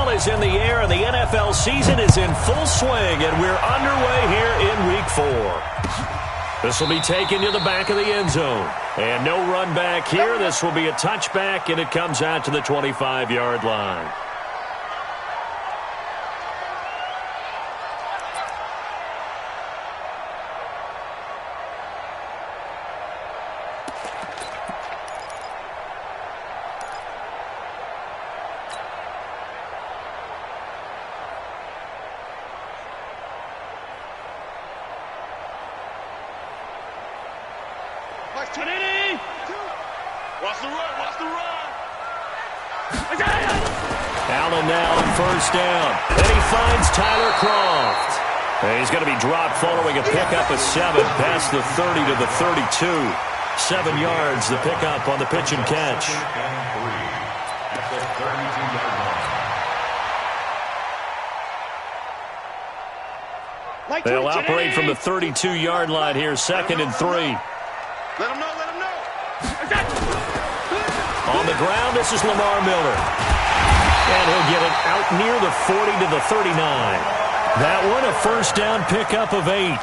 ball is in the air, and the NFL season is in full swing, and we're underway here in Week 4. This will be taken to the back of the end zone. And no run back here. This will be a touchback, and it comes out to the 25-yard line. Allen now on first down. And he finds Tyler Croft. And he's going to be dropped following a pickup of 7 past the 30 to the 32. 7 yards, the pickup on the pitch and catch. They'll operate from the 32-yard line here, 2nd and 3. Let him know, let him know. On the ground, this is Lamar Miller. And he'll get it out near the 40 to the 39. That one, a first down pickup of 8.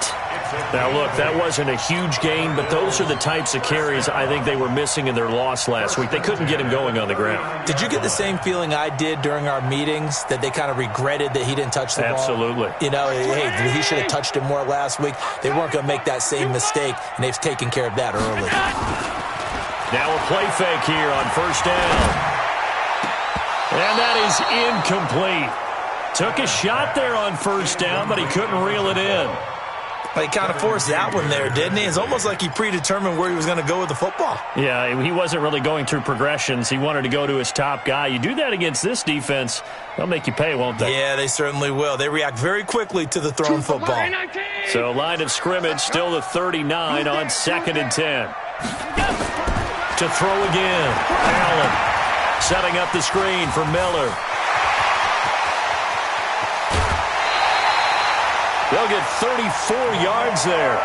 Now, look, that wasn't a huge gain, but those are the types of carries I think they were missing in their loss last week. They couldn't get him going on the ground. Did you get the same feeling I did during our meetings, that they kind of regretted that he didn't touch the ball? Absolutely. You know, hey, he should have touched it more last week. They weren't going to make that same mistake, and they've taken care of that early. Now a play fake here on first down. And that is incomplete. Took a shot there on first down, but he couldn't reel it in. He kind of forced that one there, didn't he? It's almost like he predetermined where he was going to go with the football. Yeah, he wasn't really going through progressions. He wanted to go to his top guy. You do that against this defense, they'll make you pay, won't they? Yeah, they certainly will. They react very quickly to the thrown football. So line of scrimmage, still the 39 on 2nd and 10. To throw again. Allen setting up the screen for Miller. They'll get 34 yards there.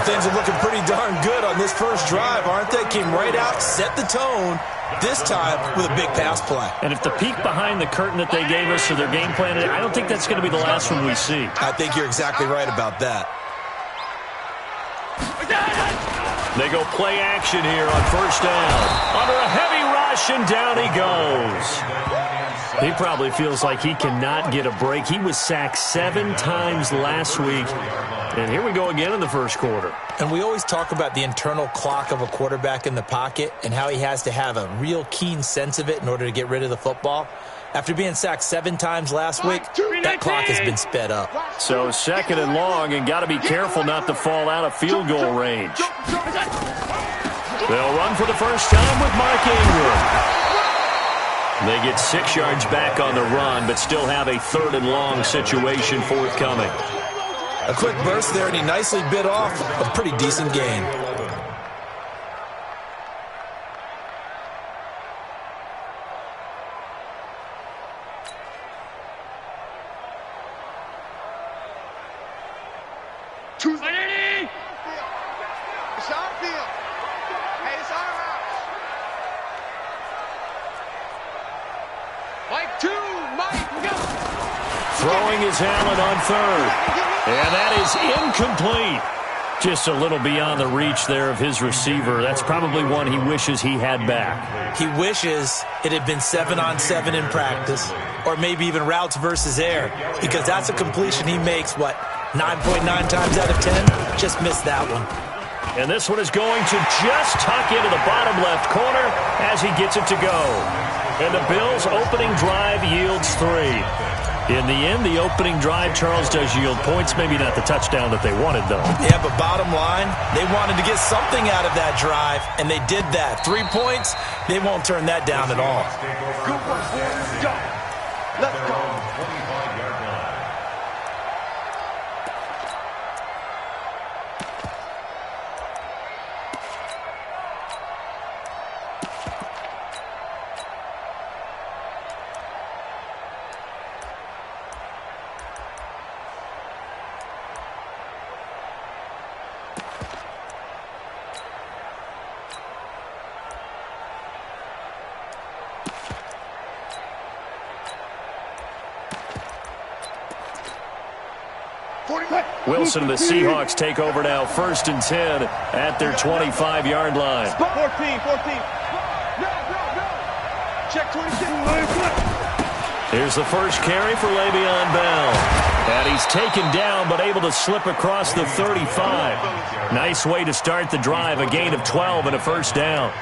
Things are looking pretty darn good on this first drive, aren't they? Came right out, set the tone, this time with a big pass play. And if the peek behind the curtain that they gave us for their game plan, I don't think that's going to be the last one we see. I think you're exactly right about that. They go play action here on first down. Under a heavy rush, and down he goes. He probably feels like he cannot get a break. He was sacked 7 times last week. And here we go again in the first quarter. And we always talk about the internal clock of a quarterback in the pocket and how he has to have a real keen sense of it in order to get rid of the football. After being sacked 7 times last week, that clock has been sped up. So 2nd and long, and got to be careful not to fall out of field goal range. They'll run for the first time with Mark Ingram. They get 6 yards back on the run, but still have a 3rd and long situation forthcoming. A quick burst there, and he nicely bit off a pretty decent gain. Throwing is Allen on 3rd. And that is incomplete. Just a little beyond the reach there of his receiver. That's probably one he wishes he had back. He wishes it had been 7-on-7 in practice, or maybe even routes versus air, because that's a completion he makes, 9.9 times out of 10? Just missed that one. And this one is going to just tuck into the bottom left corner as he gets it to go. And the Bills' opening drive yields 3. In the end, the opening drive, Charles, does yield points. Maybe not the touchdown that they wanted, though. Yeah, but bottom line, they wanted to get something out of that drive, and they did that. 3 points, they won't turn that down at all. Let's go. Wilson and the Seahawks take over now, 1st and 10 at their 25-yard line. 14. Check 26. Here's the first carry for Le'Veon Bell. And he's taken down, but able to slip across the 35. Nice way to start the drive, a gain of 12 and a first down.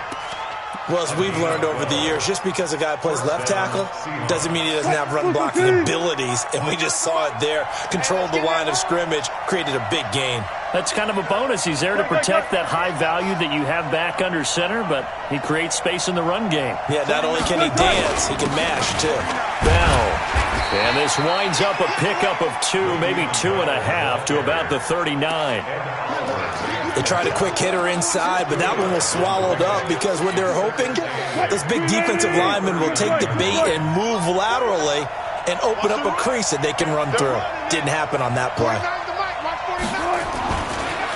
Well, as we've learned over the years, just because a guy plays left tackle doesn't mean he doesn't have run-blocking abilities, and we just saw it there. Controlled the line of scrimmage, created a big gain. That's kind of a bonus. He's there to protect that high value that you have back under center, but he creates space in the run game. Yeah, not only can he dance, he can mash, too. Bell. And this winds up a pickup of 2, maybe 2.5 to about the 39. They tried a quick hitter inside, but that one was swallowed up because what they're hoping, those big defensive linemen will take the bait and move laterally and open up a crease that they can run through. Didn't happen on that play.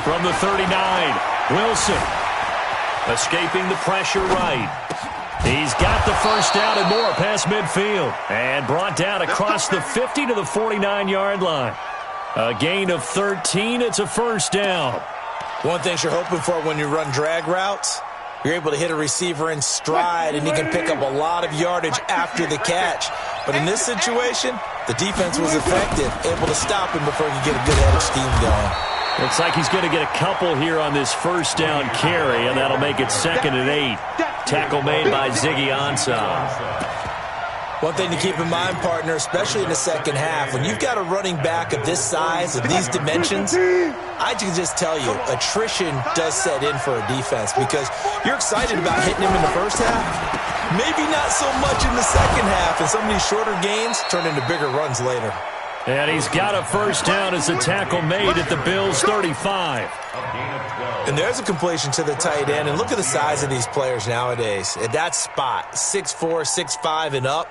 From the 39, Wilson escaping the pressure right. He's got the first down and more past midfield and brought down across the 50 to the 49-yard line. A gain of 13. It's a first down. One thing you're hoping for when you run drag routes, you're able to hit a receiver in stride, and he can pick up a lot of yardage after the catch. But in this situation, the defense was effective, able to stop him before he could get a good head of steam going. Looks like he's going to get a couple here on this first down carry, and that'll make it 2nd and 8. Tackle made by Ziggy Ansah. One thing to keep in mind, partner, especially in the second half, when you've got a running back of this size, of these dimensions, I can just tell you, attrition does set in for a defense because you're excited about hitting him in the first half. Maybe not so much in the second half, and some of these shorter gains turn into bigger runs later. And he's got a first down as the tackle made at the Bills' 35. And there's a completion to the tight end. And look at the size of these players nowadays. At that spot, 6'4", 6'5", and up.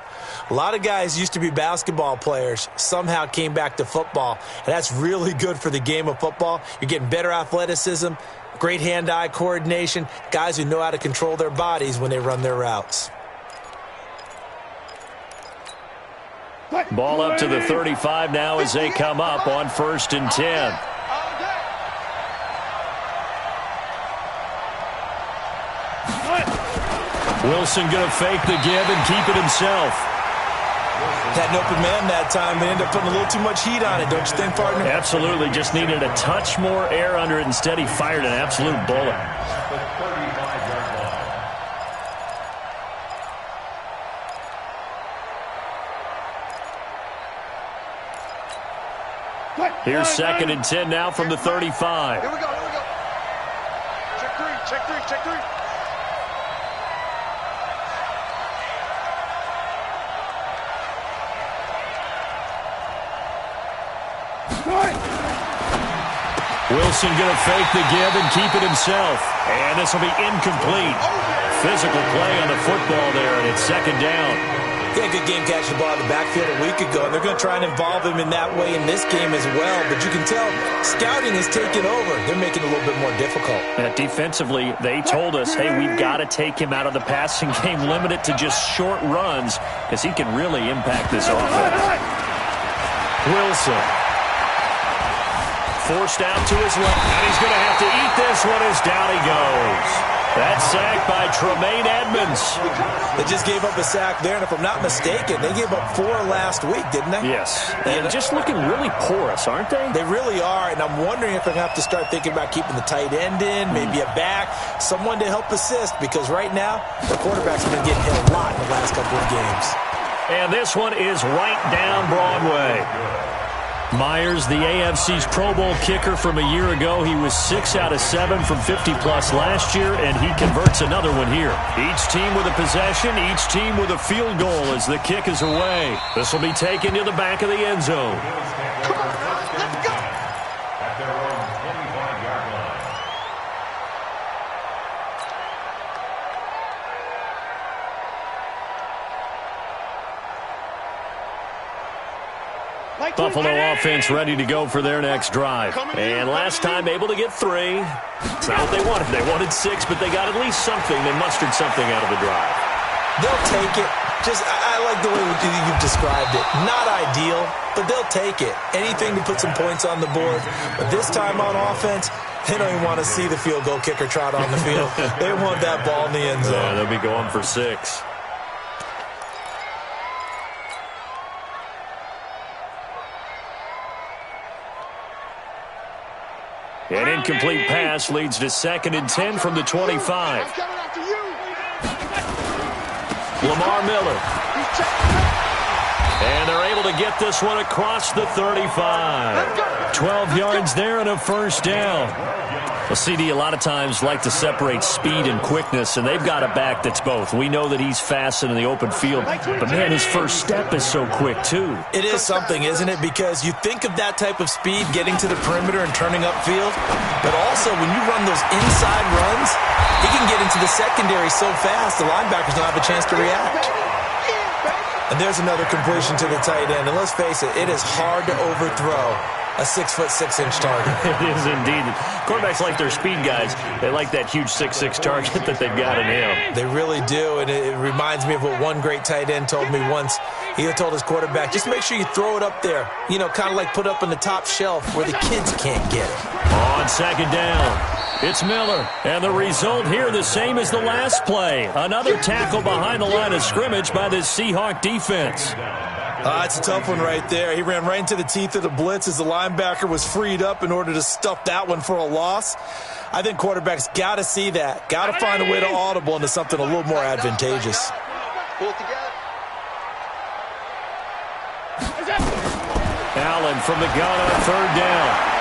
A lot of guys used to be basketball players, somehow came back to football. And that's really good for the game of football. You're getting better athleticism, great hand-eye coordination, guys who know how to control their bodies when they run their routes. Ball up to the 35 now as they come up on 1st and 10. Wilson going to fake the give and keep it himself. Had an open man that time, but ended up putting a little too much heat on it, don't you think, partner? Absolutely. Just needed a touch more air under it. Instead, he fired an absolute bullet. Here's 2nd and 10 now from the 35. Here we go. Check three. Wilson going to fake the give and keep it himself. And this will be incomplete. Physical play on the football there, and it's 2nd down. He had a good game catching the ball in the backfield a week ago, and they're going to try and involve him in that way in this game as well. But you can tell scouting has taken over. They're making it a little bit more difficult. Defensively, they told us, hey, we've got to take him out of the passing game, limit it to just short runs, because he can really impact this offense. Wilson. Forced out to his left, and he's going to have to eat this one as down he goes. That sack by Tremaine Edmonds. They just gave up a sack there, and if I'm not mistaken, they gave up 4 last week, didn't they? Yes, and just looking really porous, aren't they? They really are, and I'm wondering if they're going to have to start thinking about keeping the tight end in, maybe a back, someone to help assist, because right now, the quarterback's been getting hit a lot in the last couple of games. And this one is right down Broadway. Myers, the AFC's Pro Bowl kicker from a year ago. He was 6 out of 7 from 50-plus last year, and he converts another one here. Each team with a possession, each team with a field goal as the kick is away. This will be taken to the back of the end zone. Come on, let's go. At their own 25-yard line. Buffalo offense ready to go for their next drive. And last time able to get 3. It's not what they wanted. They wanted 6, but they got at least something. They mustered something out of the drive. They'll take it. I like the way you've described it. Not ideal, but they'll take it. Anything to put some points on the board. But this time on offense, they don't even want to see the field goal kicker trot on the field. They want that ball in the end zone. Yeah, they'll be going for 6. An incomplete pass leads to 2nd and 10 from the 25. Lamar Miller. And they're able to get this one across the 35. 12 yards there and a first down. Well, CD, a lot of times like to separate speed and quickness, and they've got a back that's both. We know that he's fast in the open field, but, man, his first step is so quick, too. It is something, isn't it? Because you think of that type of speed getting to the perimeter and turning upfield, but also when you run those inside runs, he can get into the secondary so fast the linebackers don't have a chance to react. And there's another completion to the tight end. And let's face it, it is hard to overthrow a 6'6" target. It is indeed. Quarterbacks like their speed guys. They like that huge 6'6" target that they've got in him. They really do, and it reminds me of what one great tight end told me once. He had told his quarterback, just make sure you throw it up there. You know, kind of like put up on the top shelf where the kids can't get it. On 2nd down. It's Miller, and the result here the same as the last play. Another tackle behind the line of scrimmage by this Seahawk defense. It's a tough one right there. He ran right into the teeth of the blitz as the linebacker was freed up in order to stuff that one for a loss. I think quarterbacks got to see that. Got to find a way to audible into something a little more advantageous. Pull it together. Allen from the gun on 3rd down.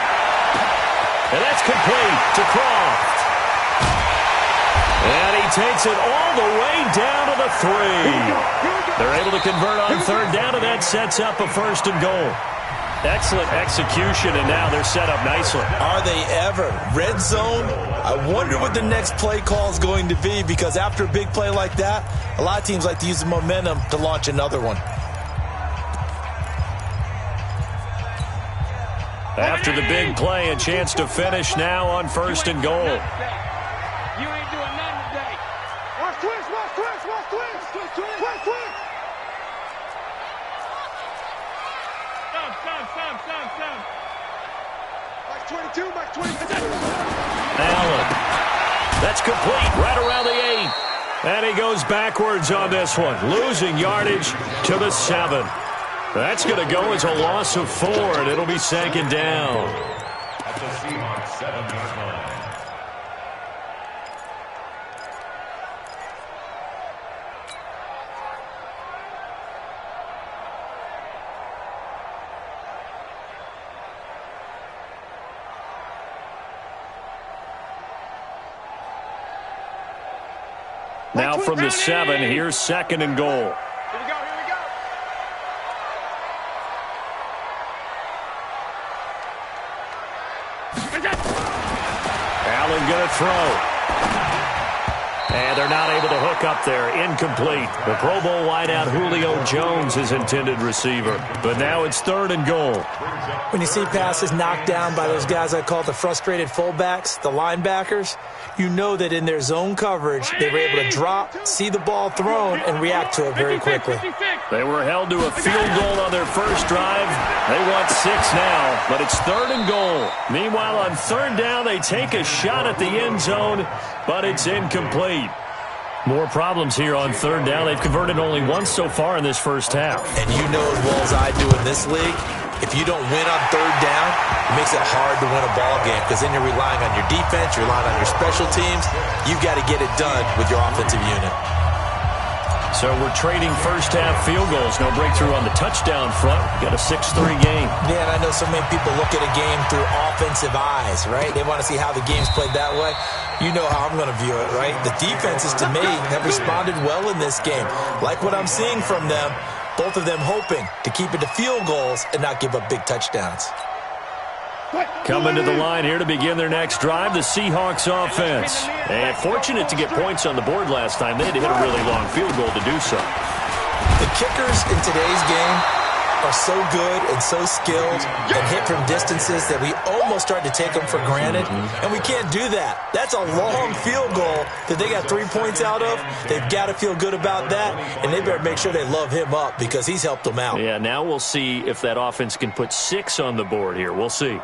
And that's complete to Croft. And he takes it all the way down to the 3. They're able to convert on 3rd down, and that sets up a 1st and goal. Excellent execution, and now they're set up nicely. Are they ever? Red zone? I wonder what the next play call is going to be, because after a big play like that, a lot of teams like to use the momentum to launch another one. After the big play, a chance to finish now on 1st and goal. You ain't doing nothing today. Watch twist, watch twist, watch twist, twist, twist, twist, twist. Stop. Mike 22, Mike 22. Allen. That's complete right around the 8. And he goes backwards on this one, losing yardage to the 7. That's going to go as a loss of 4, and it'll be 2nd down. At the Seahawks 7-yard line. Now from the 7, here's 2nd and goal. Here we go. Allen going to throw. And they're not able to hook up there. Incomplete. The Pro Bowl wideout Julio Jones, his intended receiver. But now it's 3rd and goal. When you see passes knocked down by those guys I call the frustrated fullbacks, the linebackers, you know that in their zone coverage, they were able to drop, see the ball thrown, and react to it very quickly. They were held to a field goal on their first drive. They want 6 now, but it's 3rd and goal. Meanwhile, on 3rd down, they take a shot at the end zone, but it's incomplete. More problems here on 3rd down. They've converted only once so far in this first half. And you know as well as I do in this league, if you don't win on 3rd down, it makes it hard to win a ball game because then you're relying on your defense, you're relying on your special teams. You've got to get it done with your offensive unit. So we're trading first-half field goals. No breakthrough on the touchdown front. Got a 6-3 game. Yeah, and I know so many people look at a game through offensive eyes, right? They want to see how the game's played that way. You know how I'm going to view it, right? The defenses, to me, have responded well in this game. Like what I'm seeing from them, both of them hoping to keep it to field goals and not give up big touchdowns. Coming to the line here to begin their next drive, the Seahawks offense. And fortunate to get points on the board last time. They had to hit a really long field goal to do so. The kickers in today's game are so good and so skilled and hit from distances that we almost start to take them for granted, and we can't do that. That's a long field goal that they got 3 points out of. They've got to feel good about that, and they better make sure they love him up because he's helped them out. Yeah, now we'll see if that offense can put 6 on the board here. We'll see.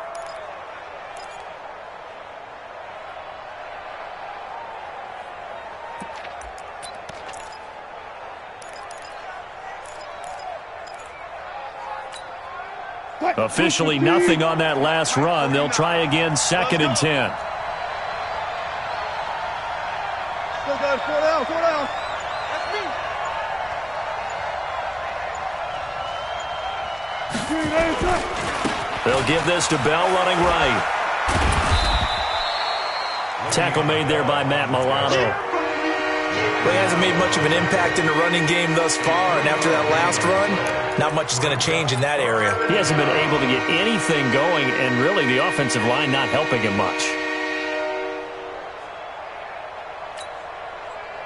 Officially nothing on that last run. They'll try again, 2nd and 10. Go, guys, 4 down, 4 down. That's me. They'll give this to Bell running right. Tackle made there by Matt Milano. Well, he hasn't made much of an impact in the running game thus far, and after that last run, not much is going to change in that area. He hasn't been able to get anything going, and really the offensive line not helping him much.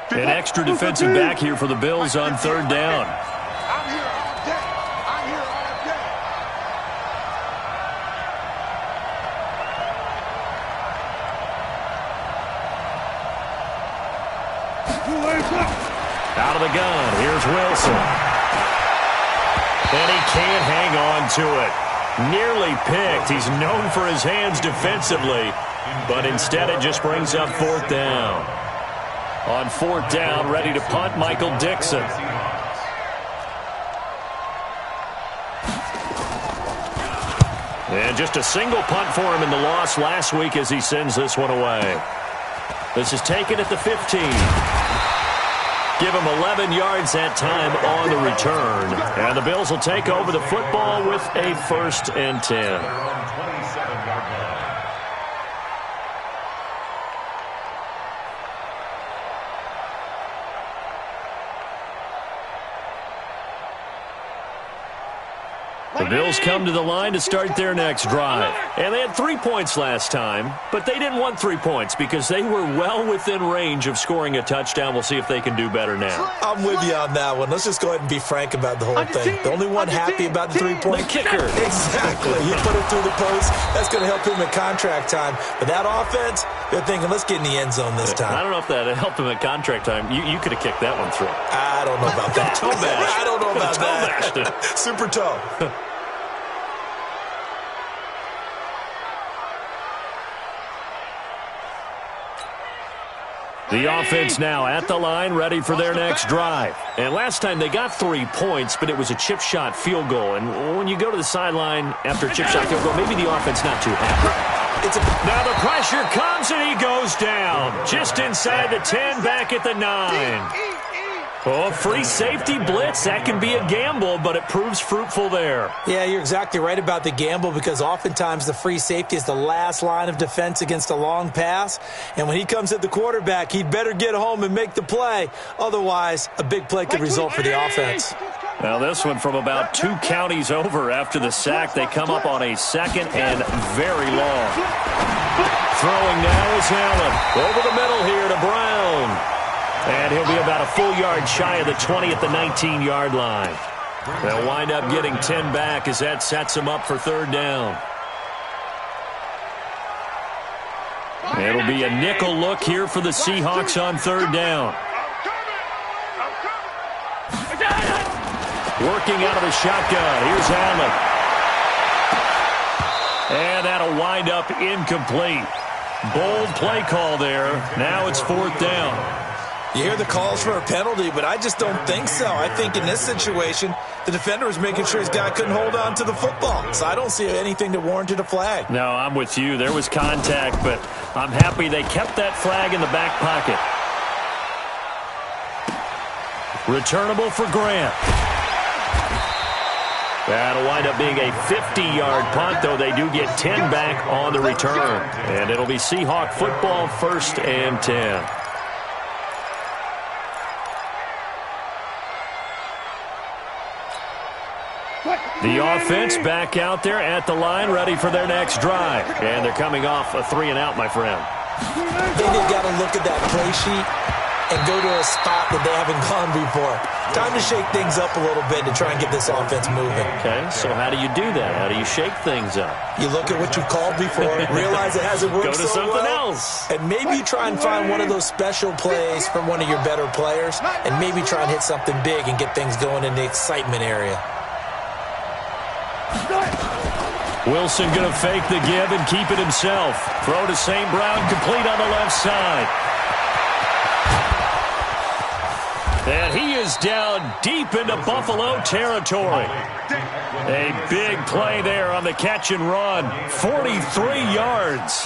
An extra defensive back here for the Bills on 3rd down. I'm here all day. I'm here all day. Out of the gun, here's Wilson. And he can't hang on to it. Nearly picked. He's known for his hands defensively, but instead it just brings up 4th down. On 4th down, ready to punt, Michael Dixon. And just a single punt for him in the loss last week as he sends this one away. This is taken at the 15. Give him 11 yards that time on the return. And the Bills will take over the football with a 1st and 10. The Bills come to the line to start their next drive. And they had 3 points last time, but they didn't want 3 points because they were well within range of scoring a touchdown. We'll see if they can do better now. I'm with you on that one. Let's just go ahead and be frank about the whole thing. The only one happy about the 3-point the kicker. Exactly. You put it through the post. That's going to help him in contract time. But that offense, they're thinking, let's get in the end zone this time. I don't know if that helped him at contract time. You could have kicked that one through. I don't know about that. Toe bash. I don't know about Toe that. Super toe. The offense now at the line, ready for their next drive. And last time they got 3 points, but it was a chip shot field goal. And when you go to the sideline after a chip shot field goal, maybe the offense not too happy. Now the pressure comes and he goes down. Just inside the 10, back at the 9. Oh, free safety blitz. That can be a gamble, but it proves fruitful there. Yeah, you're exactly right about the gamble because oftentimes the free safety is the last line of defense against a long pass. And when he comes at the quarterback, he'd better get home and make the play. Otherwise, a big play could result for the offense. Now this one from about 2 counties over after the sack. They come up on a 2nd and very long. Throwing now is Allen. Over the middle here to Brown. And he'll be about a full yard shy of the 20 at the 19-yard line. They'll wind up getting 10 back as that sets them up for 3rd down. It'll be a nickel look here for the Seahawks on 3rd down. Working out of the shotgun. Here's Allen. And that'll wind up incomplete. Bold play call there. Now it's 4th down. You hear the calls for a penalty, but I just don't think so. I think in this situation, the defender was making sure his guy couldn't hold on to the football. So I don't see anything that warranted a flag. No, I'm with you. There was contact, but I'm happy they kept that flag in the back pocket. Returnable for Grant. That'll wind up being a 50-yard punt, though they do get 10 back on the return. And it'll be Seahawk football, 1st and 10. The offense back out there at the line, ready for their next drive. And they're coming off a 3-and-out, my friend. I think they've got to look at that play sheet and go to a spot that they haven't gone before. Time to shake things up a little bit to try and get this offense moving. Okay, so how do you do that? How do you shake things up? You look at what you've called before, realize it hasn't worked Go to so something well, else. and maybe try and find one of those special plays from one of your better players, and maybe try and hit something big and get things going in the excitement area. Wilson going to fake the give and keep it himself. Throw to St. Brown, complete on the left side. And he is down deep into Buffalo territory. A big play there on the catch and run. 43 yards.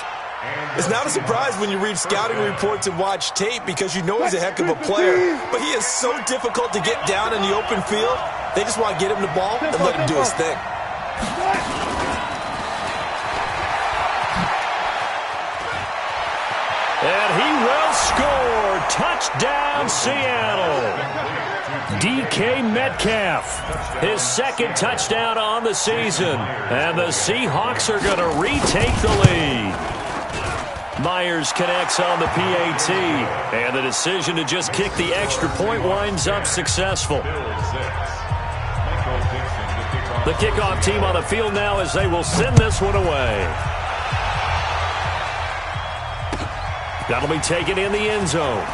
It's not a surprise when you read scouting reports and watch tape because you know he's a heck of a player. But he is so difficult to get down in the open field. They just want to get him the ball and let him do his thing. And he will score. Touchdown, Seattle. DK Metcalf, his second touchdown on the season. And the Seahawks are going to retake the lead. Myers connects on the PAT. And the decision to just kick the extra point winds up successful. The kickoff team on the field now as they will send this one away. That'll be taken in the end zone.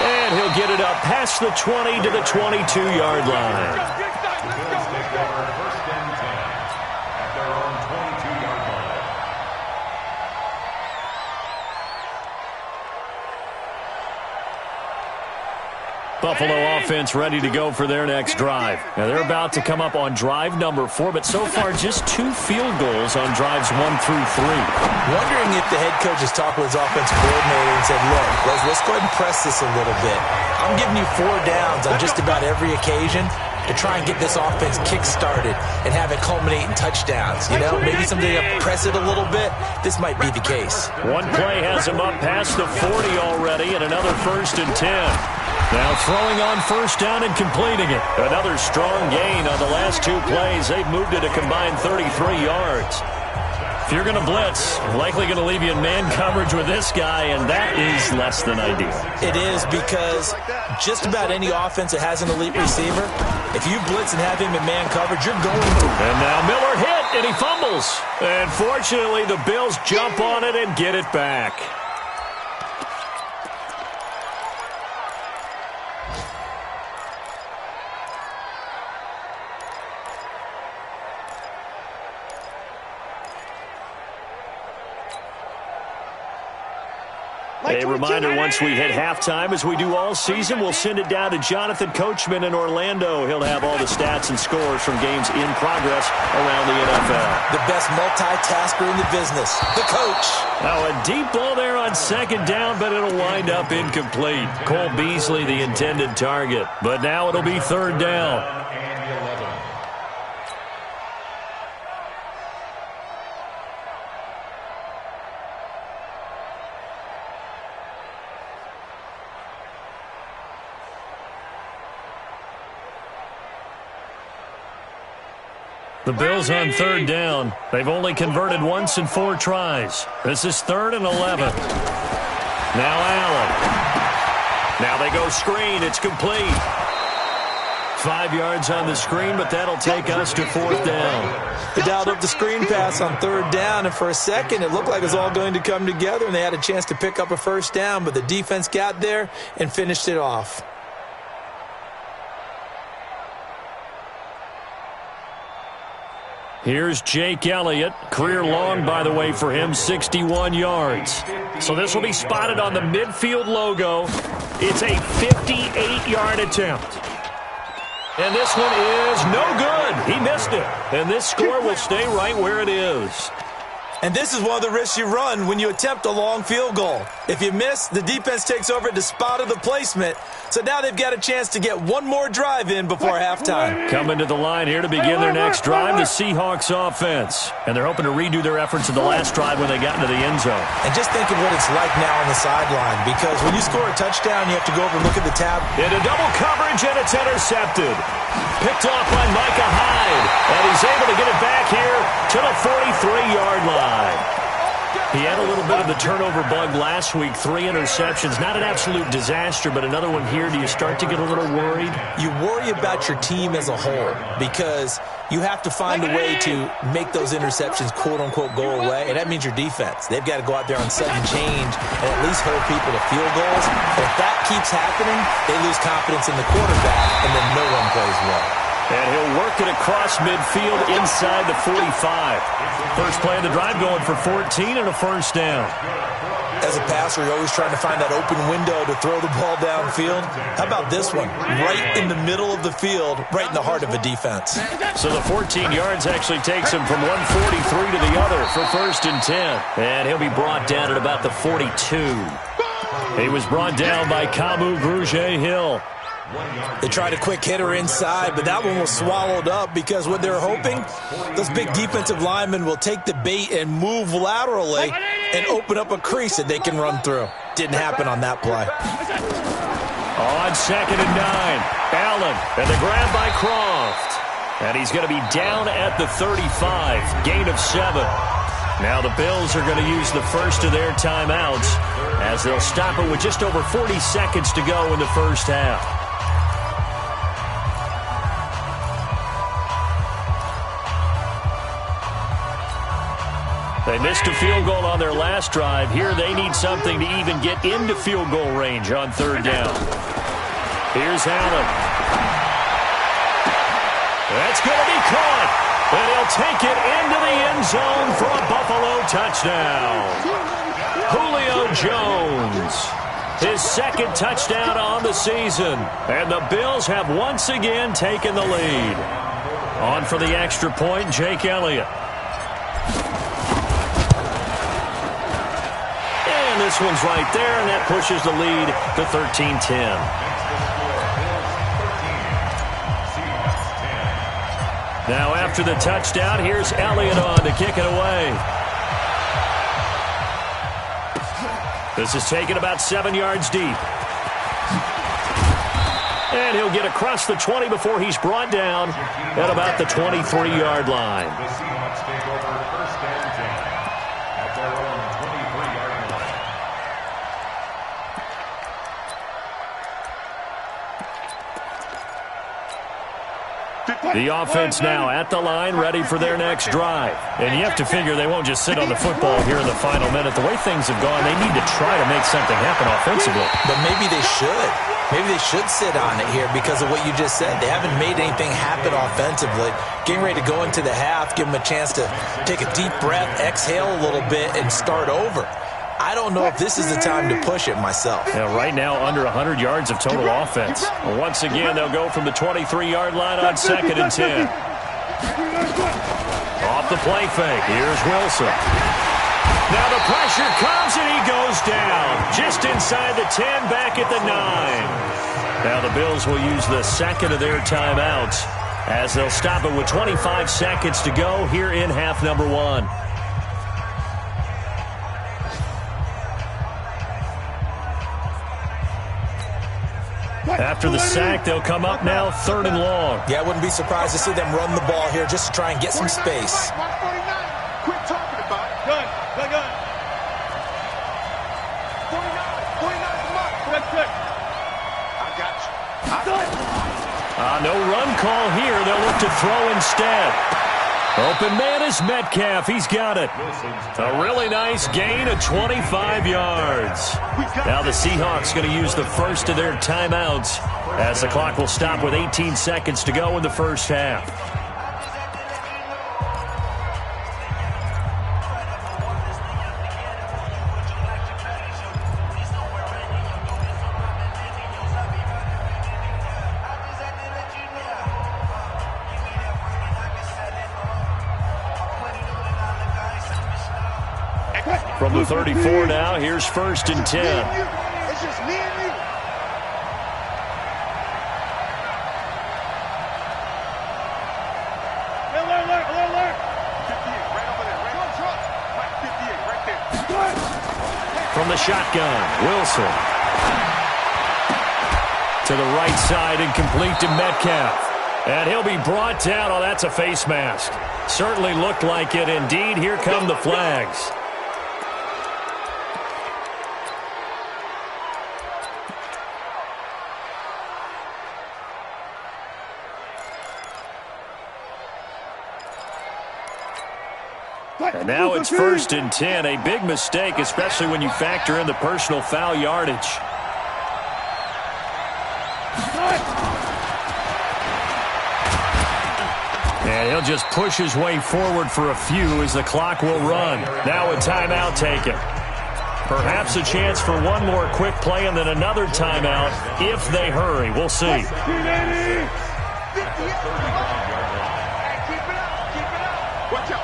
And he'll get it up past the 20 to the 22-yard line. Buffalo offense ready to go for their next drive. Now they're about to come up on drive number 4, but so far just 2 field goals on drives 1 through 3. Wondering if the head coach has talked with his offensive coordinator and said, look, let's go ahead and press this a little bit. I'm giving you 4 downs on just about every occasion to try and get this offense kick-started and have it culminate in touchdowns. You know, maybe someday to press it a little bit. This might be the case. One play has him up past the 40 already, and another 1st and 10. Now throwing on first down and completing it. Another strong gain on the last 2 plays. They've moved it a combined 33 yards. If you're going to blitz, likely going to leave you in man coverage with this guy, and that is less than ideal. It is, because just about any offense that has an elite receiver, if you blitz and have him in man coverage, you're going to. And now Miller hit, and he fumbles. And fortunately, the Bills jump on it and get it back. A reminder, once we hit halftime, as we do all season, we'll send it down to Jonathan Coachman in Orlando. He'll have all the stats and scores from games in progress around the NFL. The best multitasker in the business, the coach. Now a deep ball there on 2nd down, but it'll wind up incomplete. Cole Beasley, the intended target. But now it'll be 3rd down. The Bills on 3rd down. They've only converted once in 4 tries. This is 3rd and 11. Now Allen. Now they go screen. It's complete. 5 yards on the screen, but that'll take us to 4th down. They dialed up the screen pass on 3rd down, and for a second it looked like it was all going to come together, and they had a chance to pick up a 1st down, but the defense got there and finished it off. Here's Jake Elliott. Career long, by the way, for him, 61 yards. So this will be spotted on the midfield logo. It's a 58-yard attempt. And this one is no good. He missed it. And this score will stay right where it is. And this is one of the risks you run when you attempt a long field goal. If you miss, the defense takes over at the spot of the placement. So now they've got a chance to get one more drive in before halftime. Coming to the line here to begin their next drive, the Seahawks offense. And they're hoping to redo their efforts of the last drive when they got into the end zone. And just think of what it's like now on the sideline, because when you score a touchdown, you have to go over and look at the tab. Into double coverage, and it's intercepted. Picked off by Micah Hyde. And he's able to get it back here to the 43-yard line. He had a little bit of the turnover bug last week, 3 interceptions. Not an absolute disaster, but another one here. Do you start to get a little worried? You worry about your team as a whole because you have to find a way to make those interceptions, quote-unquote, go away, and that means your defense. They've got to go out there on sudden change and at least hold people to field goals. If that keeps happening, they lose confidence in the quarterback, and then no one plays well. And he'll work it across midfield inside the 45. First play of the drive going for 14 and a first down. As a passer, you're always trying to find that open window to throw the ball downfield. How about this one? Right in the middle of the field, right in the heart of a defense. So the 14 yards actually takes him from 143 to the other for first and 10. And he'll be brought down at about the 42. He was brought down by Kamu Grugier-Hill. They tried a quick hitter inside, but that one was swallowed up because what they're hoping, those big defensive linemen will take the bait and move laterally and open up a crease that they can run through. Didn't happen on that play. On 2nd and 9, Allen, and the grab by Croft. And he's going to be down at the 35, gain of 7. Now the Bills are going to use the first of their timeouts as they'll stop it with just over 40 seconds to go in the first half. They missed a field goal on their last drive. Here they need something to even get into field goal range on 3rd down. Here's Allen. That's going to be caught. And he'll take it into the end zone for a Buffalo touchdown. Julio Jones, his 2nd touchdown on the season. And the Bills have once again taken the lead. On for the extra point, Jake Elliott. This one's right there, and that pushes the lead to 13-10. Now after the touchdown, here's Elliott on to kick it away. This is taken about 7 yards deep. And he'll get across the 20 before he's brought down at about the 23-yard line. The Seahawks take over 1st and 10 at their own 23-yard line. The offense now at the line, ready for their next drive. And you have to figure they won't just sit on the football here in the final minute. The way things have gone, they need to try to make something happen offensively. But maybe they should. Maybe they should sit on it here because of what you just said. They haven't made anything happen offensively. Getting ready to go into the half, give them a chance to take a deep breath, exhale a little bit, and start over. I don't know if this is the time to push it myself. Yeah, right now under 100 yards of total offense. Once again, they'll go from the 23-yard line on 2nd and 10. Off the play fake. Here's Wilson. Now the pressure comes and he goes down. Just inside the 10, back at the 9. Now the Bills will use the 2nd of their timeouts as they'll stop it with 25 seconds to go here in half number 1. After the sack, they'll come up now 3rd and long. Yeah, I wouldn't be surprised to see them run the ball here just to try and get some space. Quit talking about it. Gun. 49, come on. Good. I got you. No run call here. They'll look to throw instead. Open man is Metcalf. He's got it. A really nice gain of 25 yards. Now the Seahawks going to use the first of their timeouts as the clock will stop with 18 seconds to go in the first half. From the 34 now, here's 1st and 10. It's just me and you. Alert. 58, right over there. Right 58, right there. From the shotgun, Wilson. To the right side and complete to Metcalf. And he'll be brought down. Oh, that's a face mask. Certainly looked like it. Indeed, here come the flags. And now it's 1st and 10. A big mistake, especially when you factor in the personal foul yardage. And he'll just push his way forward for a few as the clock will run. Now a timeout taken. Perhaps a chance for one more quick play and then another timeout if they hurry. We'll see. Keep it up. Watch out.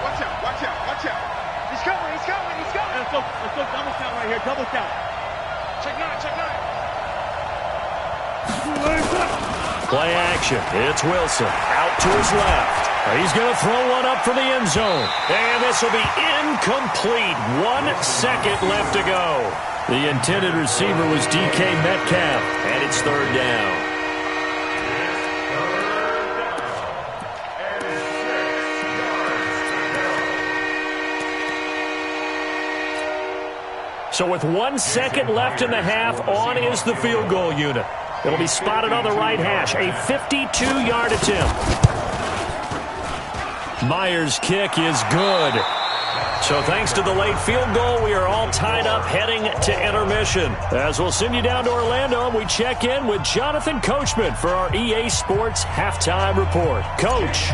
He's coming. Let's go double count right here. Double count. Check nine. Play action. It's Wilson. Out to his left. He's going to throw one up for the end zone. And this will be incomplete. 1 second left to go. The intended receiver was DK Metcalf. And it's 3rd down. So with 1 second left in the half, on is the field goal unit. It'll be spotted on the right hash. A 52-yard attempt. Myers' kick is good. So thanks to the late field goal, we are all tied up heading to intermission. As we'll send you down to Orlando, we check in with Jonathan Coachman for our EA Sports Halftime Report. Coach.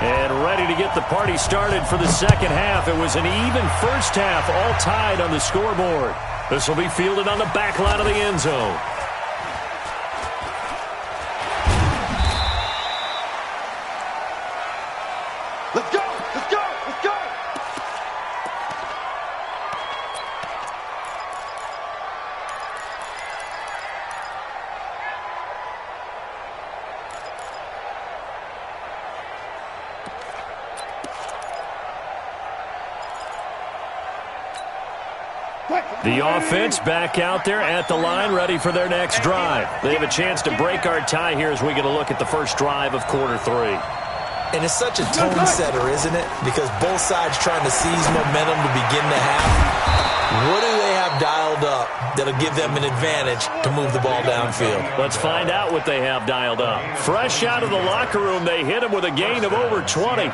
And ready to get the party started for the second half. It was an even first half, all tied on the scoreboard. This will be fielded on the back line of the end zone. Let's go. The offense back out there at the line, ready for their next drive. They have a chance to break our tie here as we get a look at the first drive of quarter 3. And it's such a tone setter, isn't it? Because both sides trying to seize momentum to begin the half. What do they have dialed up that'll give them an advantage to move the ball downfield? Let's find out what they have dialed up. Fresh out of the locker room, they hit him with a gain of over 20.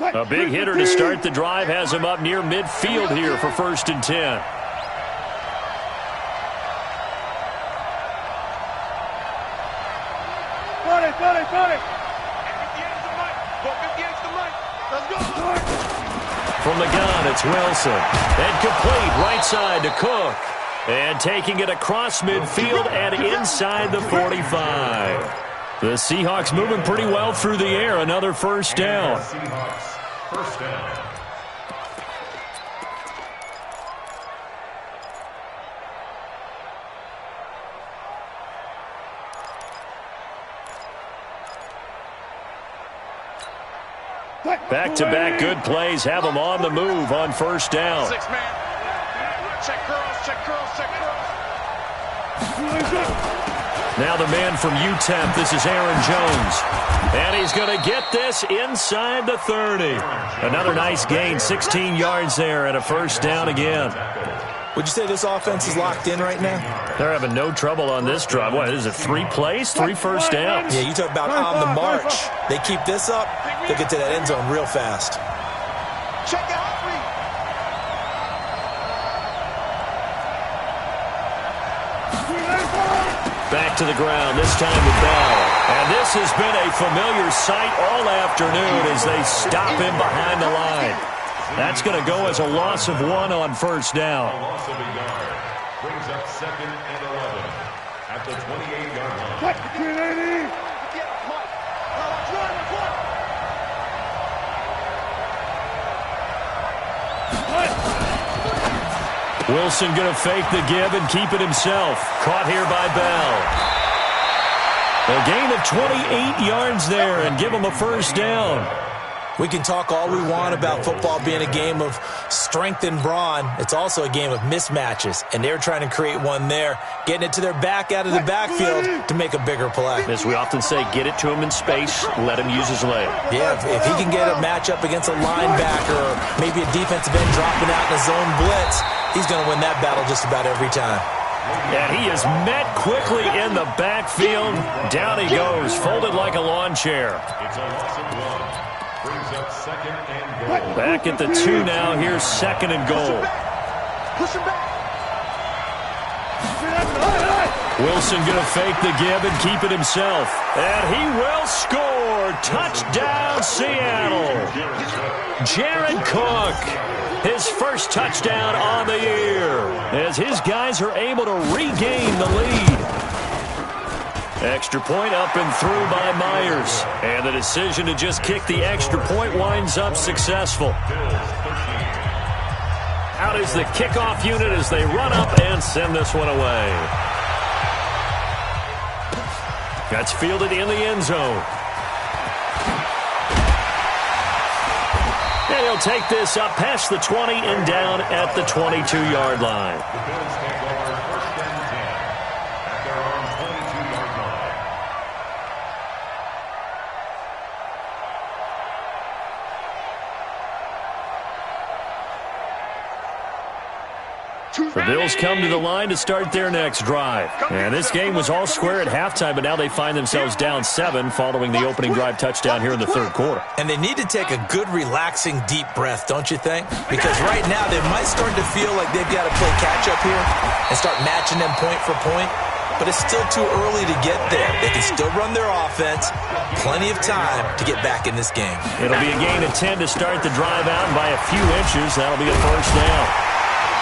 A big hitter to start the drive has him up near midfield here for 1st and 10. From the gun, it's Wilson. And complete right side to Cook. And taking it across midfield and inside the 45. The Seahawks moving pretty well through the air. Another first down. First down. Back-to-back good plays have them on the move on first down. 6-man. Check curls. Now the man from UTEP, this is Aaron Jones. And he's going to get this inside the 30. Another nice gain, 16 yards there, and a first down again. Would you say this offense is locked in right now? They're having no trouble on this drive. What is it, 3 plays, 3 first downs? Yeah, you talk about on the march. They keep this up, they'll get to that end zone real fast. Check it out. Back to the ground, this time with Bell. And this has been a familiar sight all afternoon as they stop him behind the line. That's going to go as a loss of 1 on first down. A loss of a yard brings up 2nd and 11 at the 28-yard line. Wilson going to fake the give and keep it himself. Caught here by Bell. A gain of 28 yards there and give him a first down. We can talk all we want about football being a game of strength and brawn. It's also a game of mismatches, and they're trying to create one there, getting it to their back out of the backfield to make a bigger play. As we often say, get it to him in space, let him use his leg. Yeah, if he can get a matchup against a linebacker or maybe a defensive end dropping out in a zone blitz, he's going to win that battle just about every time. And he is met quickly in the backfield. Down he goes, folded like a lawn chair. It's a loss of 1. Brings up 2nd and goal. Back at the 2 now. Here's 2nd and goal. Push him back. Wilson going to fake the give and keep it himself. And he will score. Touchdown, Seattle. Jared Cook, his first touchdown on the year, as his guys are able to regain the lead. Extra point up and through by Myers. And the decision to just kick the extra point winds up successful. Out is the kickoff unit as they run up and send this one away. That's fielded in the end zone. And he'll take this up past the 20 and down at the 22-yard line. The Bills take over 1st and 10 at their own 22-yard line. The Bills come to the line to start their next drive. And this game was all square at halftime, but now they find themselves down 7 following the opening drive touchdown here in the 3rd quarter. And they need to take a good, relaxing, deep breath, don't you think? Because right now they might start to feel like they've got to play catch-up here and start matching them point for point. But it's still too early to get there. They can still run their offense. Plenty of time to get back in this game. It'll be a gain of 10 to start the drive out, and by a few inches, that'll be a first down.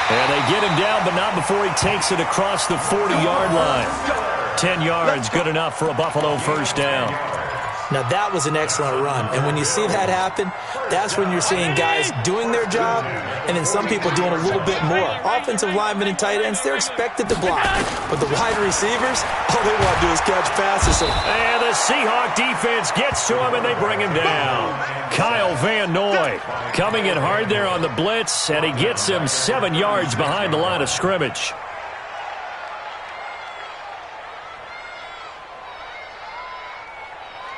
And they get him down, but not before he takes it across the 40-yard line. 10 yards, good enough for a Buffalo first down. Now, that was an excellent run. And when you see that happen, that's when you're seeing guys doing their job and then some people doing a little bit more. Offensive linemen and tight ends, they're expected to block. But the wide receivers, all they want to do is catch passes. And the Seahawk defense gets to him, and they bring him down. Kyle Van Noy coming in hard there on the blitz, and he gets him 7 yards behind the line of scrimmage.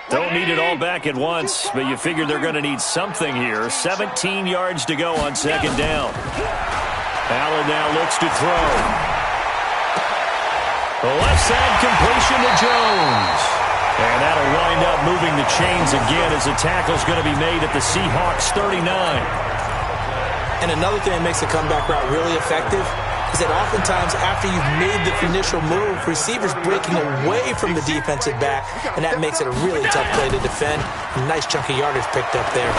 Don't need it all back at once, but you figure they're going to need something here. 17 yards to go on 2nd down. Allen now looks to throw. The left side completion to Jones. And that'll wind up moving the chains again as the tackle's going to be made at the Seahawks 39. And another thing that makes the comeback route really effective is that oftentimes after you've made the initial move, receivers breaking away from the defensive back, and that makes it a really tough play to defend. A nice chunk of yardage picked up there.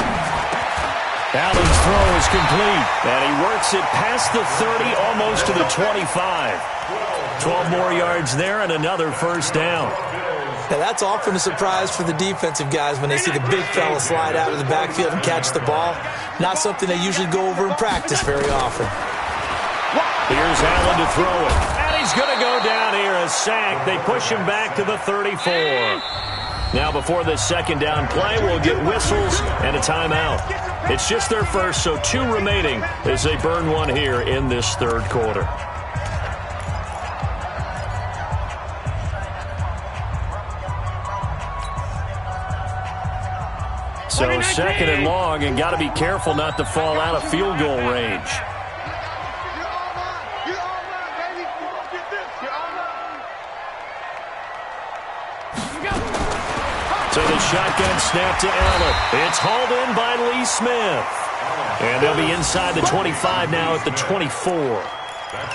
Allen's throw is complete, and he works it past the 30, almost to the 25. 12 more yards there and another first down. Now, that's often a surprise for the defensive guys when they see the big fella slide out of the backfield and catch the ball. Not something they usually go over in practice very often. Here's Allen to throw it. And he's going to go down here, a sack. They push him back to the 34. Now before this 2nd down play, we'll get whistles and a timeout. It's just their first, so 2 remaining as they burn one here in this 3rd quarter. So 2nd and long, and got to be careful not to fall out of field goal range. So the shotgun snap to Allen. It's hauled in by Lee Smith. And they'll be inside the 25 now at the 24.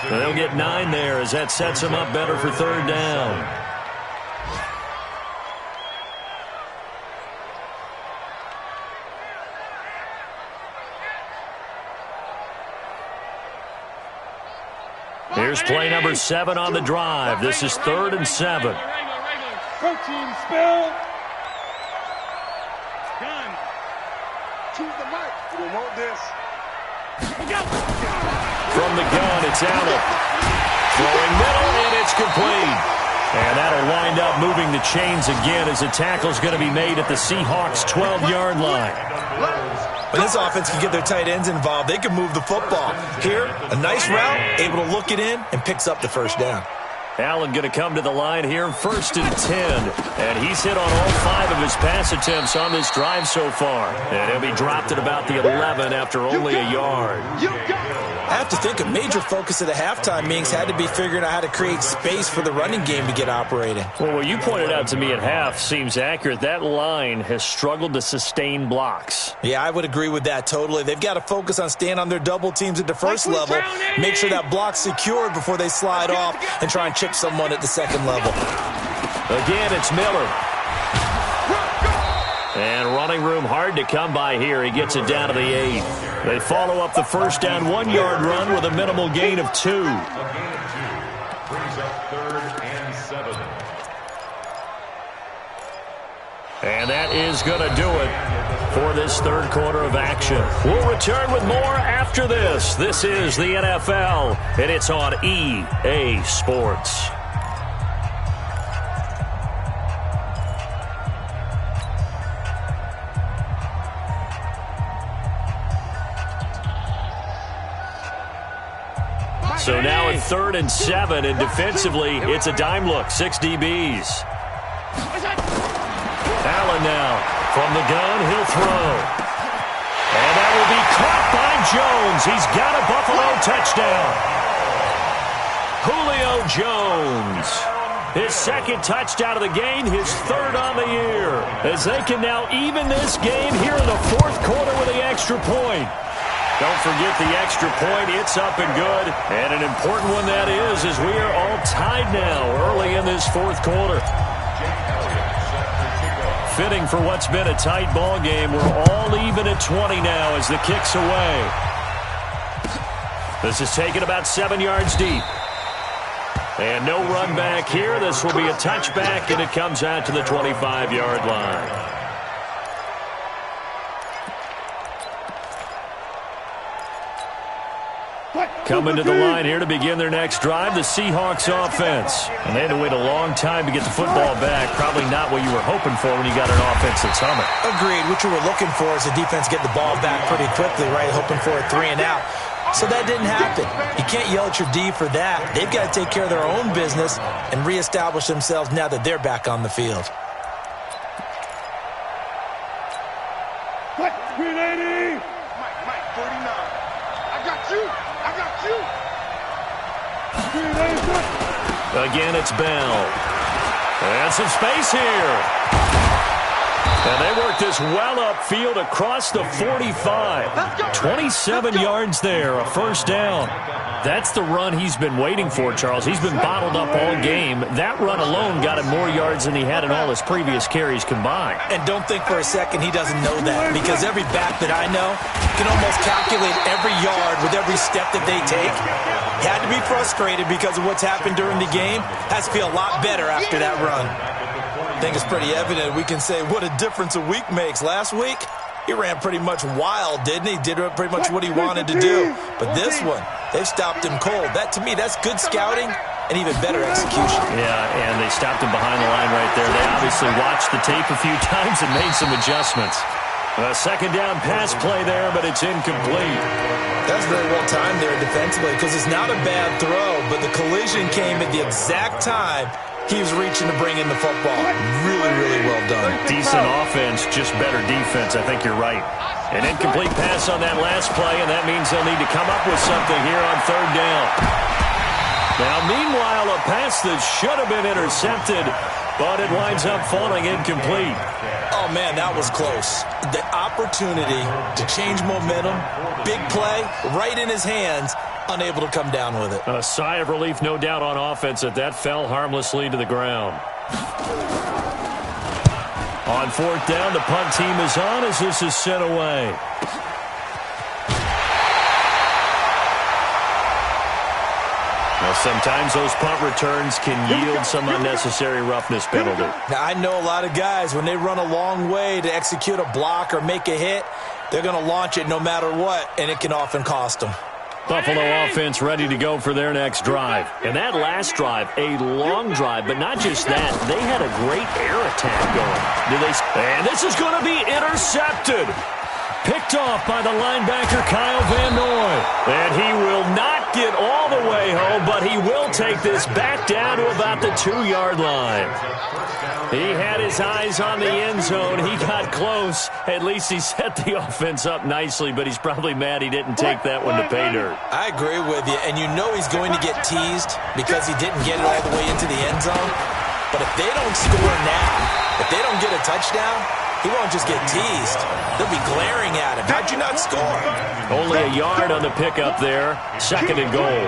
And they'll get 9 there as that sets them up better for 3rd down. Here's play number 7 on the drive. This is 3rd and 7. Protein spill. Gun. Choose the mic. We want this. From the gun, it's Allen. Throwing middle, and it's complete. And that'll wind up moving the chains again as the tackle's going to be made at the Seahawks' 12-yard line. When this offense can get their tight ends involved, they can move the football. Here, a nice route, able to look it in, and picks up the first down. Allen going to come to the line here, 1st and 10. And he's hit on all 5 of his pass attempts on this drive so far. And he'll be dropped at about the 11 after only a yard. You got it. I have to think a major focus of the halftime meetings had to be figuring out how to create space for the running game to get operating. Well, what you pointed out to me at half seems accurate. That line has struggled to sustain blocks. Yeah, I would agree with that totally. They've got to focus on staying on their double teams at the first level, make sure that block's secured before they slide off and try and chip someone at the second level. Again, it's Miller. And running room hard to come by here. He gets it down to the 8. They follow up the first down 1-yard run with a minimal gain of 2. A gain of 2 brings up 3rd and 7. And that is going to do it for this third quarter of action. We'll return with more after this. This is the NFL, and it's on EA Sports. So now at 3rd and 7, and defensively, it's a dime look. 6 DBs. Allen now from the gun. He'll throw. And that will be caught by Jones. He's got a Buffalo touchdown. Julio Jones. His second touchdown of the game, his 3rd on the year. As they can now even this game here in the 4th quarter with the extra point. Don't forget the extra point. It's up and good. And an important one that is, as we are all tied now early in this 4th quarter. Fitting for what's been a tight ball game. We're all even at 20 now as the kick's away. This is taken about 7 yards deep. And no run back here. This will be a touchback, and it comes out to the 25-yard line. Coming to the line here to begin their next drive, the Seahawks offense. And they had to wait a long time to get the football back. Probably not what you were hoping for when you got an offense that's humming. Agreed. What you were looking for is the defense get the ball back pretty quickly, right? Hoping for a 3 and out. So that didn't happen. You can't yell at your D for that. They've got to take care of their own business and reestablish themselves now that they're back on the field. What? 380! Mike, 39. I got you! Again, it's Bell. And some space here. And they work this well upfield across the 45. 27 yards there, a first down. That's the run he's been waiting for, Charles. He's been bottled up all game. That run alone got him more yards than he had in all his previous carries combined. And don't think for a second he doesn't know that, because every back that I know can almost calculate every yard with every step that they take. He had to be frustrated because of what's happened during the game. Has to feel a lot better after that run. I think it's pretty evident. We can say what a difference a week makes. Last week, he ran pretty much wild, didn't he? Did pretty much what he wanted to do. But this one, they've stopped him cold. That, to me, that's good scouting and even better execution. Yeah, and they stopped him behind the line right there. They obviously watched the tape a few times and made some adjustments. A second down pass play there, but it's incomplete. That's very well timed there defensively, because it's not a bad throw, but the collision came at the exact time he was reaching to bring in the football. Really, really well done. Decent offense, just better defense. I think you're right. An incomplete pass on that last play, and that means they'll need to come up with something here on 3rd down. Now, meanwhile, a pass that should have been intercepted, but it winds up falling incomplete. Oh, man, that was close. The opportunity to change momentum, big play, right in his hands, unable to come down with it. A sigh of relief, no doubt, on offense that fell harmlessly to the ground. On 4th down, the punt team is on as this is sent away. Now, sometimes those punt returns can yield some unnecessary roughness penalty. Now, I know a lot of guys, when they run a long way to execute a block or make a hit, they're going to launch it no matter what, and it can often cost them. Buffalo offense ready to go for their next drive. And that last drive, a long drive, but not just that. They had a great air attack going. And this is going to be intercepted. Picked off by the linebacker, Kyle Van Noy. And he will not get all the way home, but he will take this back down to about the 2-yard line. He had his eyes on the end zone. He got close. At least he set the offense up nicely, but he's probably mad he didn't take that one to pay dirt. I agree with you, and you know he's going to get teased because he didn't get it all the way into the end zone. But if they don't score now, if they don't get a touchdown, he won't just get teased. They'll be glaring at him. How'd you not score? Only a yard on the pickup there. 2nd and goal.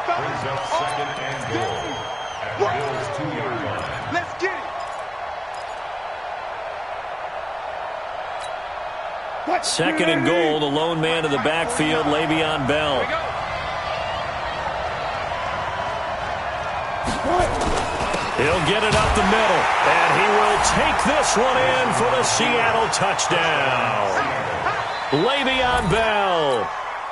Brings up 2nd and goal at the Bills' 2-yard line. Let's get it. 2nd and goal. The lone man in the backfield, Le'Veon Bell. He'll get it up the middle, and he will take this one in for the Seattle touchdown. Le'Veon Bell,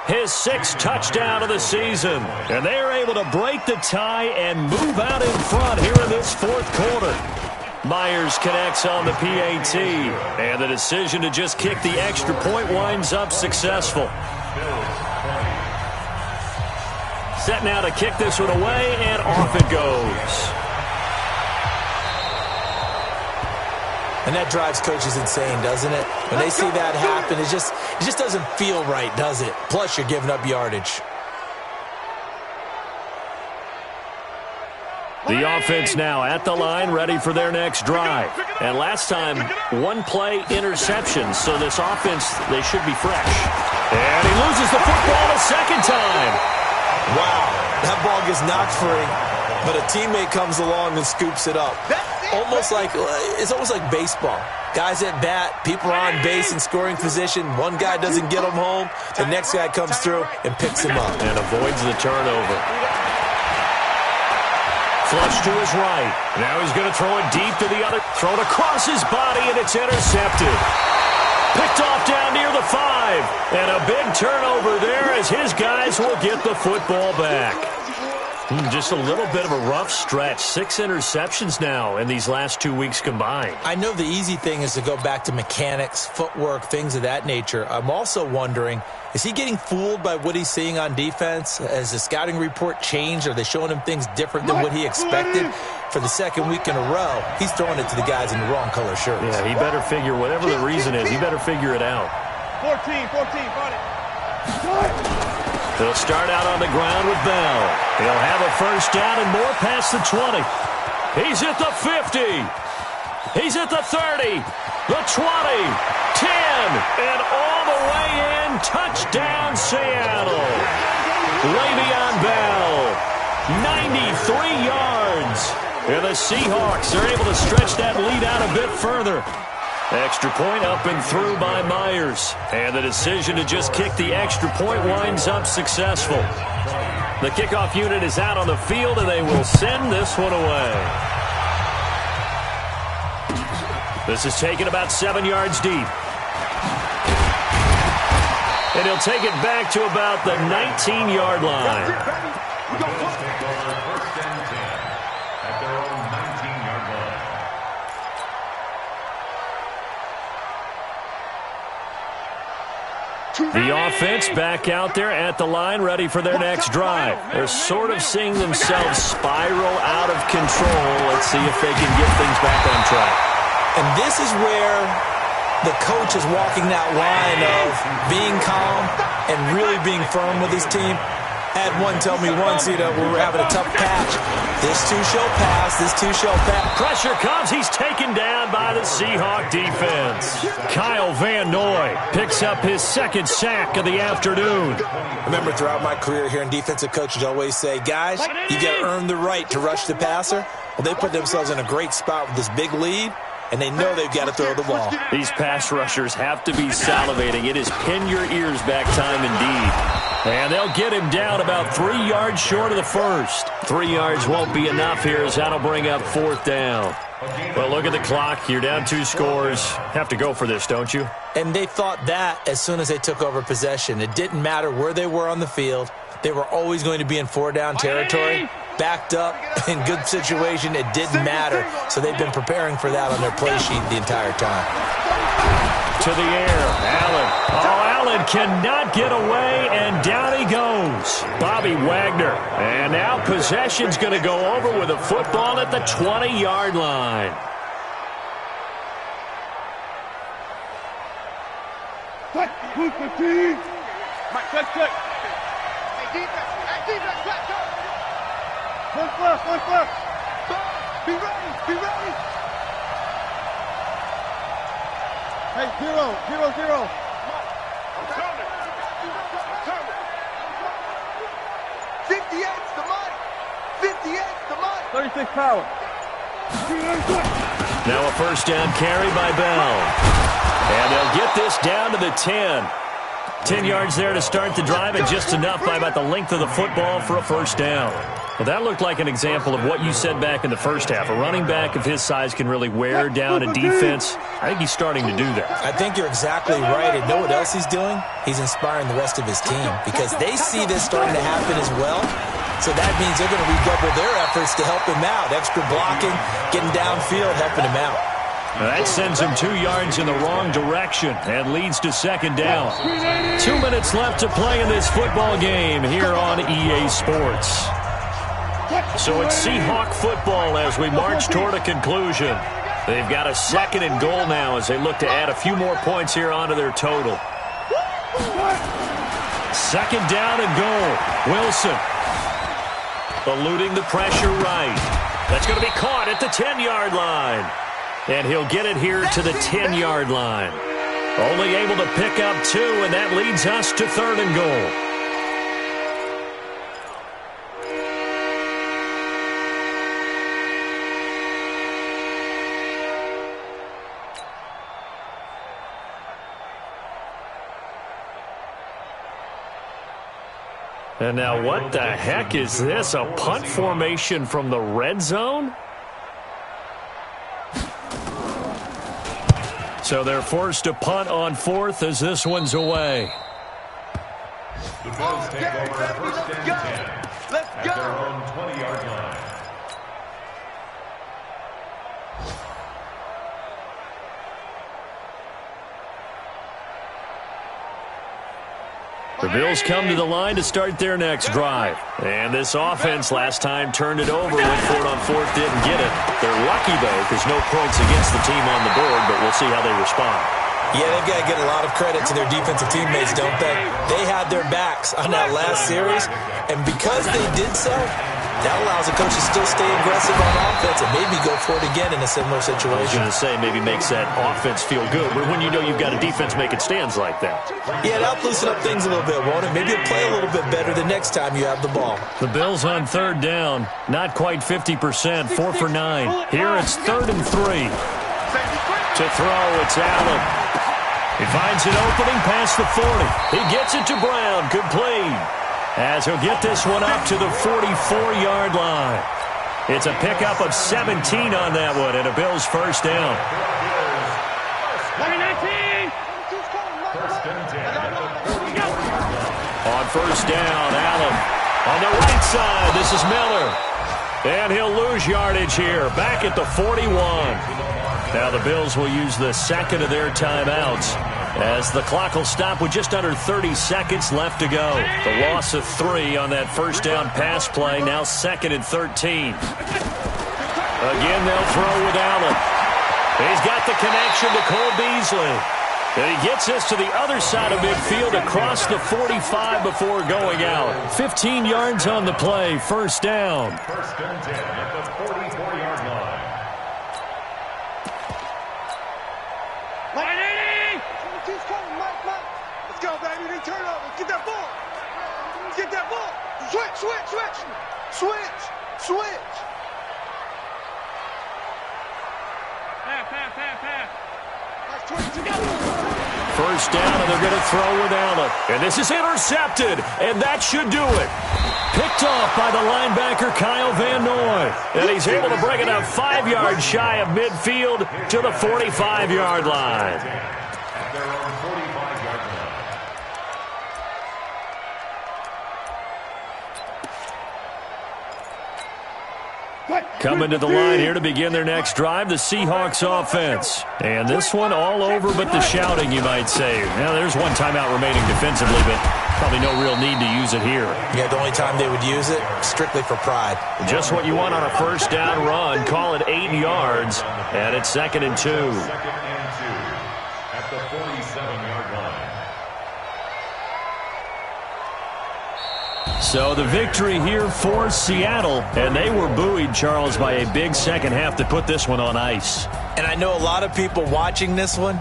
his 6th touchdown of the season. And they are able to break the tie and move out in front here in this 4th quarter. Myers connects on the PAT, and the decision to just kick the extra point winds up successful. Set now to kick this one away, and off it goes. And that drives coaches insane, doesn't it? When they see that happen, it just doesn't feel right, does it? Plus, you're giving up yardage. The offense now at the line, ready for their next drive. And last time, 1-play interception, so this offense, they should be fresh. And he loses the football a 2nd time. Wow, that ball gets knocked free, but a teammate comes along and scoops it up. It's almost like baseball. Guys at bat, people are on base in scoring position. One guy doesn't get him home. The next guy comes through and picks him up. And avoids the turnover. Flush to his right. Now he's going to throw it deep to the other. Throw it across his body, and it's intercepted. Picked off down near the 5. And a big turnover there as his guys will get the football back. Just a little bit of a rough stretch. 6 interceptions now in these last 2 weeks combined. I know the easy thing is to go back to mechanics, footwork, things of that nature. I'm also wondering, is he getting fooled by what he's seeing on defense? Has the scouting report changed? Are they showing him things different than what he expected? For the 2nd week in a row, he's throwing it to the guys in the wrong color shirts. Yeah, he better figure, whatever the reason is, he better figure it out. 14, got it. He'll start out on the ground with Bell. He'll have a 1st down and more past the 20. He's at the 50. He's at the 30. The 20. 10. And all the way in. Touchdown, Seattle. Le'Veon Bell. 93 yards. And the Seahawks are able to stretch that lead out a bit further. Extra point up and through by Myers. And the decision to just kick the extra point winds up successful. The kickoff unit is out on the field, and they will send this one away. This is taken about 7 yards deep. And he'll take it back to about the 19-yard line. The offense back out there at the line, ready for their next drive. They're sort of seeing themselves spiral out of control. Let's see if they can get things back on track. And this is where the coach is walking that line of being calm and really being firm with his team. Had one tell me once, we're having a tough patch. This too shall pass. This too shall pass. Pressure comes. He's taken down by the Seahawk defense. Kyle Van Noy picks up his 2nd sack of the afternoon. Remember, throughout my career here in defensive coaches always say, guys, you got to earn the right to rush the passer. Well, they put themselves in a great spot with this big lead, and they know they've got to throw the ball. These pass rushers have to be salivating. It is pin your ears back time indeed. And they'll get him down about 3 yards short of the 1st. 3 yards won't be enough here as that'll bring up 4th down. Well, look at the clock. You're down 2 scores. Have to go for this, don't you? And they thought that as soon as they took over possession. It didn't matter where they were on the field. They were always going to be in 4-down territory. Backed up, in good situation, it didn't matter. So they've been preparing for that on their play sheet the entire time. To the air, Allen. Oh, Allen cannot get away, and down he goes. Bobby Wagner. And now possession's going to go over with a football at the 20-yard line. Who's the team? Mike, check. Hey, defense, let's go. One plus. Be ready. Hey, zero. I'm coming. 58's the money. 36 power. Now a first down carry by Bell. And they'll get this down to the 10. 10 yards there to start the drive, and just enough by about the length of the football for a first down. Well, that looked like an example of what you said back in the first half. A running back of his size can really wear down a defense. I think he's starting to do that. I think you're exactly right. And know what else he's doing? He's inspiring the rest of his team because they see this starting to happen as well. So that means they're going to redouble their efforts to help him out. Extra blocking, getting downfield, helping him out. That sends him 2 yards in the wrong direction and leads to second down. 2 minutes left to play in this football game here on EA Sports. So it's Seahawk football as we march toward a conclusion. They've got a second and goal now as they look to add a few more points here onto their total. Second down and goal. Wilson eluding the pressure right. That's going to be caught at the 10-yard line. And he'll get it here to the 10-yard line. Only able to pick up 2, and that leads us to third and goal. And now what the heck is this? A punt formation from the red zone? So they're forced to punt on fourth as this one's away. The Bills take over first and 10 at their own 20-yard line. The Bills come to the line to start their next drive. And this offense last time turned it over, went for it on fourth, didn't get it. They're lucky, though, because no points against the team on the board, but we'll see how they respond. Yeah, they've got to get a lot of credit to their defensive teammates, don't they? They had their backs on that last series, and because they did so, that allows the coach to still stay aggressive on offense and maybe go for it again in a similar situation. I was going to say, maybe makes that offense feel good, but when you know you've got a defense making stands like that. Yeah, that'll loosen up things a little bit, won't it? Maybe you'll play a little bit better the next time you have the ball. The Bills on third down, not quite 50%, 4 for 9. Here it's 3rd and 3. To throw, it's Allen. He finds an opening past the 40. He gets it to Brown, complete. As he'll get this one up to the 44-yard line. It's a pickup of 17 on that one, and a Bills first down. On first down, Allen. On the right side, this is Miller. And he'll lose yardage here, back at the 41. Now the Bills will use the second of their timeouts as the clock will stop with just under 30 seconds left to go. The loss of 3 on that first down pass play, now 2nd and 13. Again, they'll throw with Allen. He's got the connection to Cole Beasley. And he gets this to the other side of midfield across the 45 before going out. 15 yards on the play, first down. First and 10 at the 44-yard line. Let's go, baby. They turn over. Get that ball. Get that ball. Switch. Pass. First down, and they're going to throw with Allen. And this is intercepted, and that should do it. Picked off by the linebacker, Kyle Van Noy. And he's able to bring it up 5 yards shy of midfield to the 45-yard line. At their own 45-yard line. Coming to the line here to begin their next drive, the Seahawks offense. And this one all over but the shouting, you might say. Now, there's one timeout remaining defensively, but Probably no real need to use it here. Yeah, the only time they would use it, strictly for pride. Just what you want on a first down run. Call it 8 yards, and it's 2nd and 2. 2nd and 2 at the 47-yard line. So the victory here for Seattle, and they were buoyed, Charles, by a big second half to put this one on ice. And I know a lot of people watching this one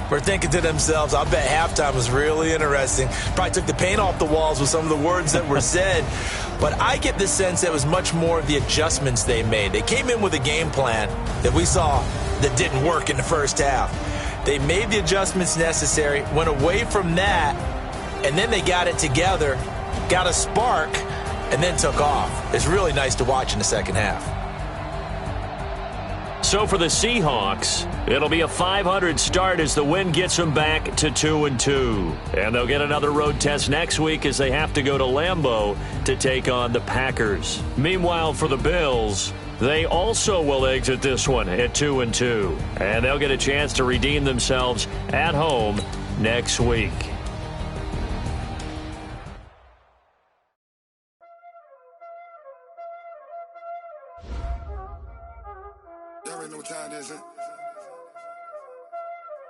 were thinking to themselves, I bet halftime was really interesting. Probably took the paint off the walls with some of the words that were said. But I get the sense that it was much more of the adjustments they made. They came in with a game plan that we saw that didn't work in the first half. They made the adjustments necessary, went away from that, and then they got it together, got a spark, and then took off. It's really nice to watch in the second half. So for the Seahawks, it'll be a .500 start as the win gets them back to 2-2. And they'll get another road test next week as they have to go to Lambeau to take on the Packers. Meanwhile, for the Bills, they also will exit this one at 2-2. And they'll get a chance to redeem themselves at home next week. Y'all already know what time it is, huh?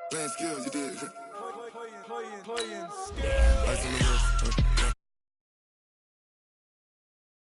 Playing skills, you did. Playing skills.